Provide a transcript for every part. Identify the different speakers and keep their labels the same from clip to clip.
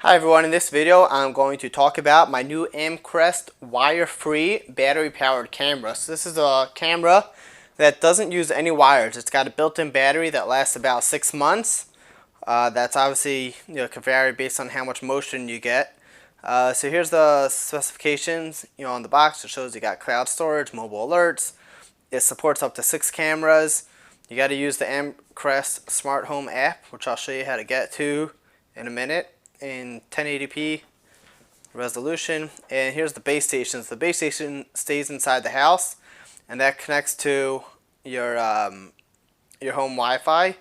Speaker 1: Hi everyone, in this video I'm going to talk about my new Amcrest wire-free battery-powered camera. So this is a camera that doesn't use any wires. It's got a built-in battery that lasts about 6 months. That's obviously, can vary based on how much motion you get. So here's the specifications. On the box it shows you got cloud storage, mobile alerts. It supports up to 6 cameras. You got to use the Amcrest Smart Home app, which I'll show you how to get to in a minute, in 1080p resolution. And here's the base stations. The base station stays inside the house, and that connects to your home Wi-Fi,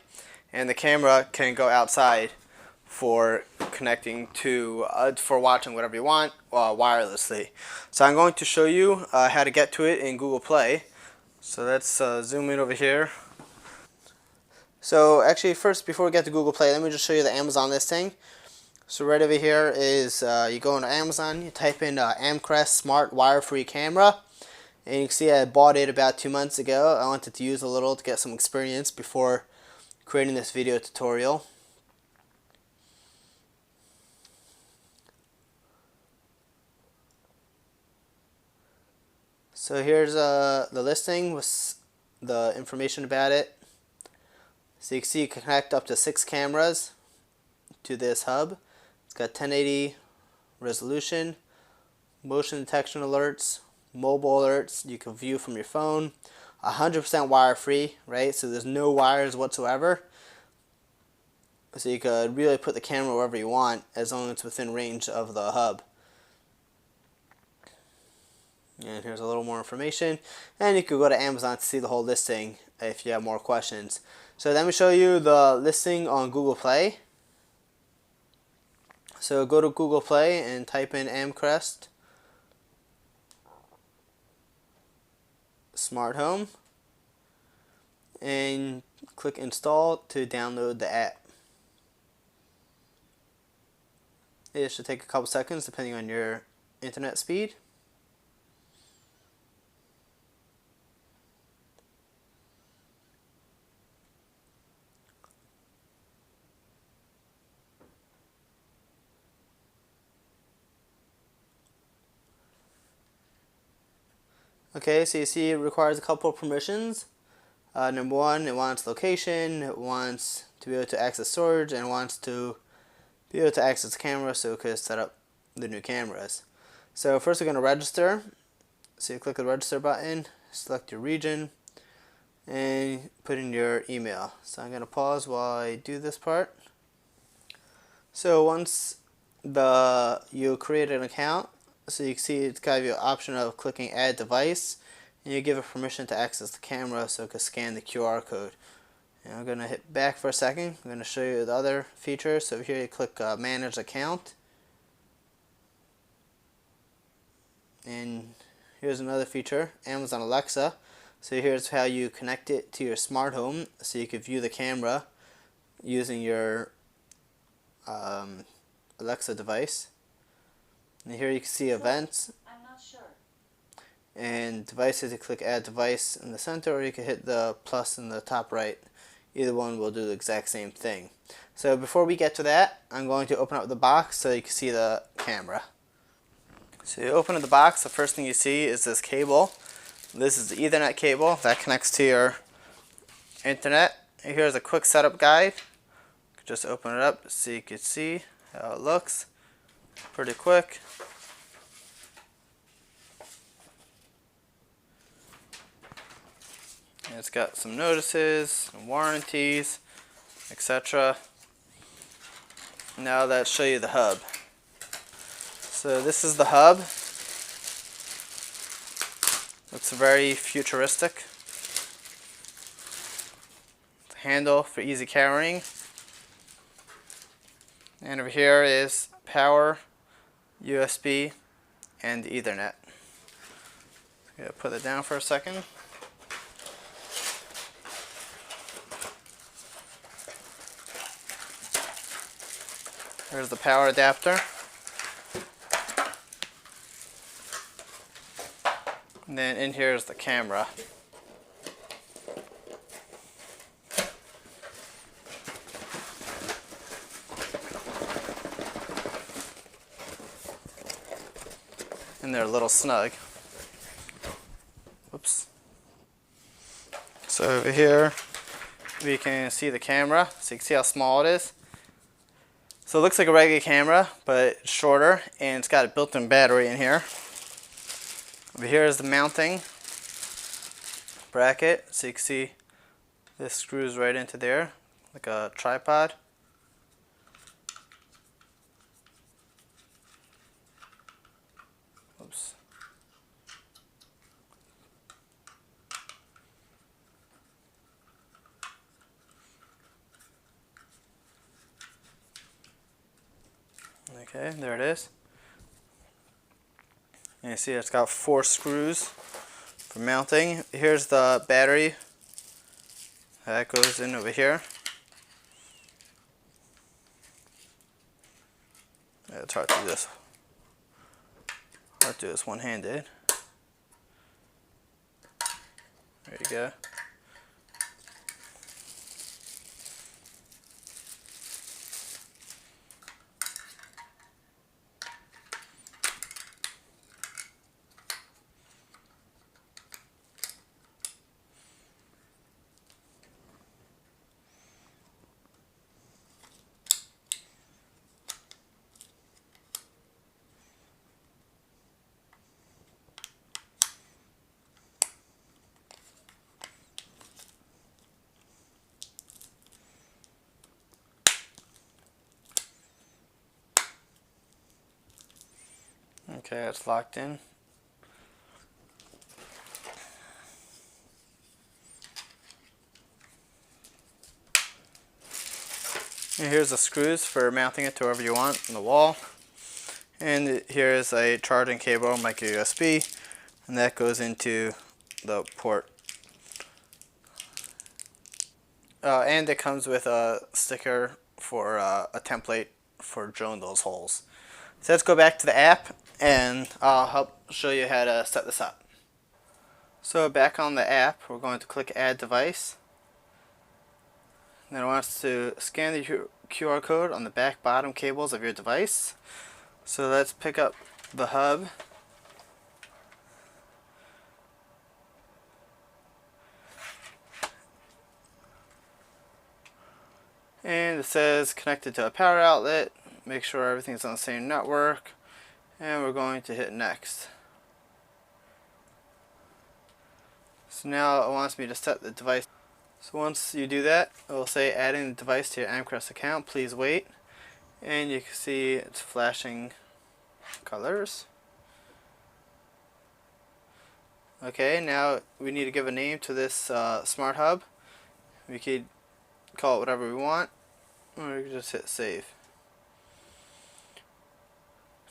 Speaker 1: and the camera can go outside for connecting to for watching whatever you want wirelessly. So I'm going to show you how to get to it in Google Play. So let's zoom in over here. So actually, first, before we get to Google Play, let me just show you the Amazon listing. So right over here is, you go into Amazon, you type in Amcrest Smart Wire-Free Camera, and you can see I bought it about 2 months ago. I wanted to use a little to get some experience before creating this video tutorial. So here's the listing with the information about it. So you can see you can connect up to 6 cameras to this hub. It's got 1080 resolution, motion detection alerts, mobile alerts you can view from your phone, 100% wire free, right? So there's no wires whatsoever. So you could really put the camera wherever you want as long as it's within range of the hub. And here's a little more information. And you could go to Amazon to see the whole listing if you have more questions. So let me show you the listing on Google Play. So go to Google Play and type in Amcrest Smart Home and click install to download the app. It should take a couple seconds depending on your internet speed. Okay, so you see it requires a couple of permissions. Number one, it wants location, it wants to be able to access storage, and it wants to be able to access the camera so it could set up the new cameras. So first we're going to register. So you click the register button, select your region, and put in your email. So I'm going to pause while I do this part. So once you create an account, so you can see it's got the option of clicking add device, and you give it permission to access the camera so it can scan the QR code. And I'm going to hit back for a second. I'm going to show you the other features. So here you click manage account, and here's another feature, Amazon Alexa. So here's how you connect it to your smart home so you can view the camera using your Alexa device. And here you can see events.
Speaker 2: I'm not sure.
Speaker 1: And devices, you click add device in the center, or you can hit the plus in the top right. Either one will do the exact same thing. So before we get to that, I'm going to open up the box so you can see the camera. So you open up the box, the first thing you see is this cable. This is the Ethernet cable that connects to your internet. And here's a quick setup guide. Just open it up so you can see how it looks. Pretty quick. And it's got some notices and warranties, etc. Now let's show you the hub. So this is the hub. Looks very futuristic. The handle for easy carrying. And over here is power, USB, and Ethernet. I'm going to put it down for a second. There's the power adapter. And then in here is the camera. and they're a little snug. Oops. So over here we can see the camera, so you can see how small it is. So it looks like a regular camera, but it's shorter, and it's got a built-in battery in here. Over here is the mounting bracket, so you can see this screws right into there, like a tripod. Oops. Okay, there it is. And you see it's got 4 screws for mounting. Here's the battery. That goes in over here. Yeah, it's hard to do this. Hard to do this one-handed. There you go. Okay, it's locked in. And here's the screws for mounting it to wherever you want on the wall. And here is a charging cable, micro USB, and that goes into the port. And it comes with a sticker for a template for drilling those holes. So let's go back to the app, and I'll help show you how to set this up. So back on the app, we're going to click Add Device. Then it wants to scan the QR code on the back bottom cables of your device. So let's pick up the hub. And it says connected to a power outlet. Make sure everything's on the same network. And we're going to hit next. So now it wants me to set the device. So once you do that, it will say adding the device to your Amcrest account. Please wait. And you can see it's flashing colors. Okay, now we need to give a name to this smart hub. We could call it whatever we want, or we can just hit save.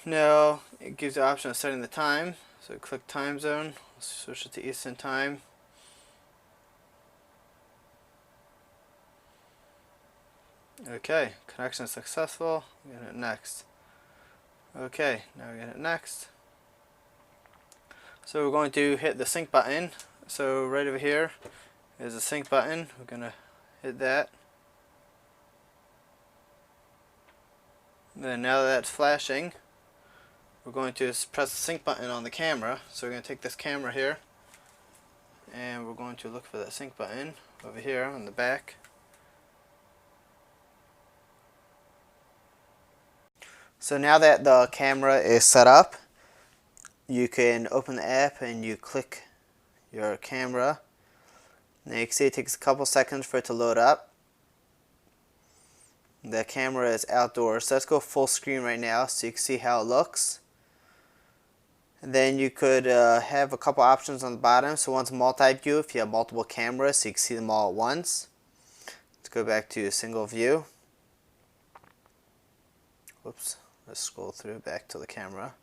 Speaker 1: Now it gives the option of setting the time. So click time zone, switch it to Eastern time. Okay, connection is successful. We're gonna hit next. Okay, now we're gonna hit next. So we're going to hit the sync button. So right over here is the sync button. We're gonna hit that. Then now that that's flashing, we're going to press the sync button on the camera. So we're going to take this camera here, and we're going to look for that sync button over here on the back. So now that the camera is set up, you can open the app and you click your camera. Now you can see it takes a couple seconds for it to load up. The camera is outdoors, so let's go full screen right now so you can see how it looks. And then you could have a couple options on the bottom. So one's multi-view if you have multiple cameras so you can see them all at once. Let's go back to single view. Whoops, let's scroll through back to the camera.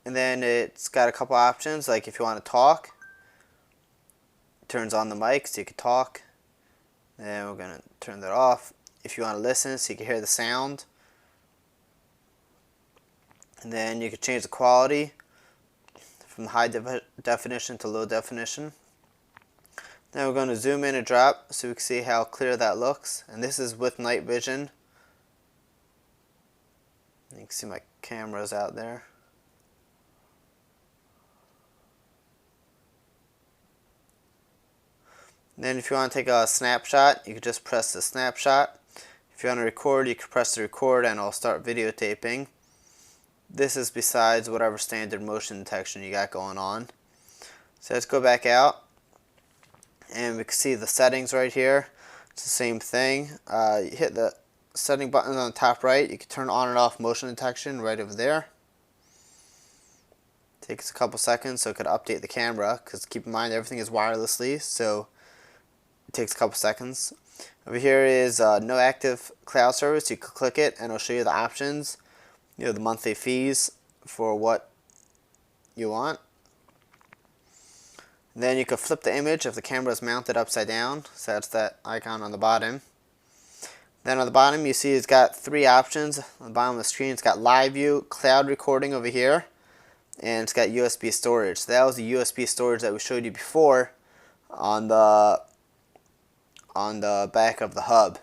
Speaker 1: And then it's got a couple options, like if you want to talk, it turns on the mic so you can talk. Then we're going to turn that off. If you want to listen so you can hear the sound. And then you can change the quality from high definition to low definition. Then we're going to zoom in and drop so we can see how clear that looks. And this is with night vision. You can see my cameras out there. Then if you want to take a snapshot, you can just press the snapshot. If you want to record, you can press the record and it'll start videotaping. This is besides whatever standard motion detection you got going on. So let's go back out and we can see the settings right here. It's the same thing. You hit the setting button on the top right. You can turn on and off motion detection right over there. Takes a couple seconds so it could update the camera, because keep in mind everything is wirelessly, so it takes a couple seconds. Over here is no active cloud service. You could click it and it'll show you the options, the monthly fees for what you want. And then you could flip the image if the camera is mounted upside down, so that's that icon on the bottom. Then on the bottom you see it's got three options. On the bottom of the screen it's got live view, cloud recording over here, and it's got USB storage. So that was the USB storage that we showed you before on the back of the hub.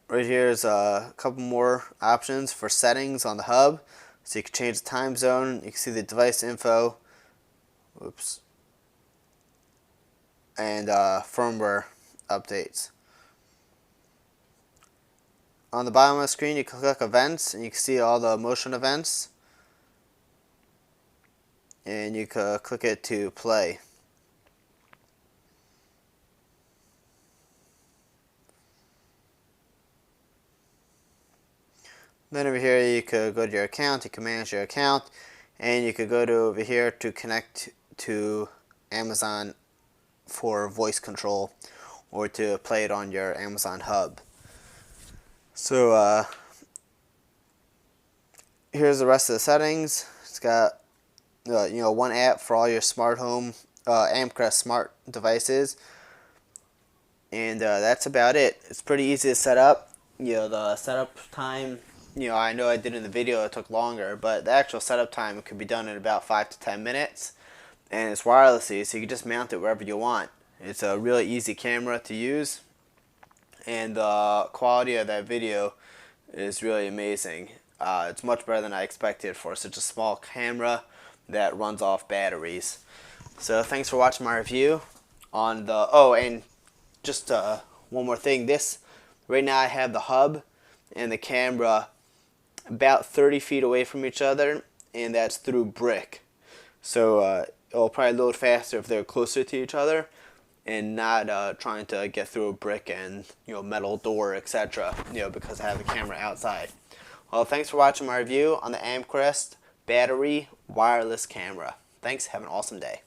Speaker 1: Right here is a couple more options for settings on the hub. So you can change the time zone. You can see the device info. Oops. And firmware updates. On the bottom of the screen you can click events and you can see all the motion events. And you can click it to play. Then over here you could go to your account, you can manage your account, and you could go to over here to connect to Amazon for voice control or to play it on your Amazon hub. So here's the rest of the settings. It's got one app for all your smart home Amcrest smart devices, and that's about it. It's pretty easy to set up. The setup time, I know I did in the video it took longer, but the actual setup time could be done in about 5 to 10 minutes, and it's wirelessly, so you can just mount it wherever you want. It's a really easy camera to use, and the quality of that video is really amazing. It's much better than I expected for such a small camera that runs off batteries. So thanks for watching my review on the, and just one more thing. Right now I have the hub and the camera about 30 feet away from each other, and that's through brick. So it'll probably load faster if they're closer to each other and not trying to get through a brick and metal door, etc. Because I have the camera outside. Well, thanks for watching my review on the Amcrest battery wireless camera. Thanks, have an awesome day.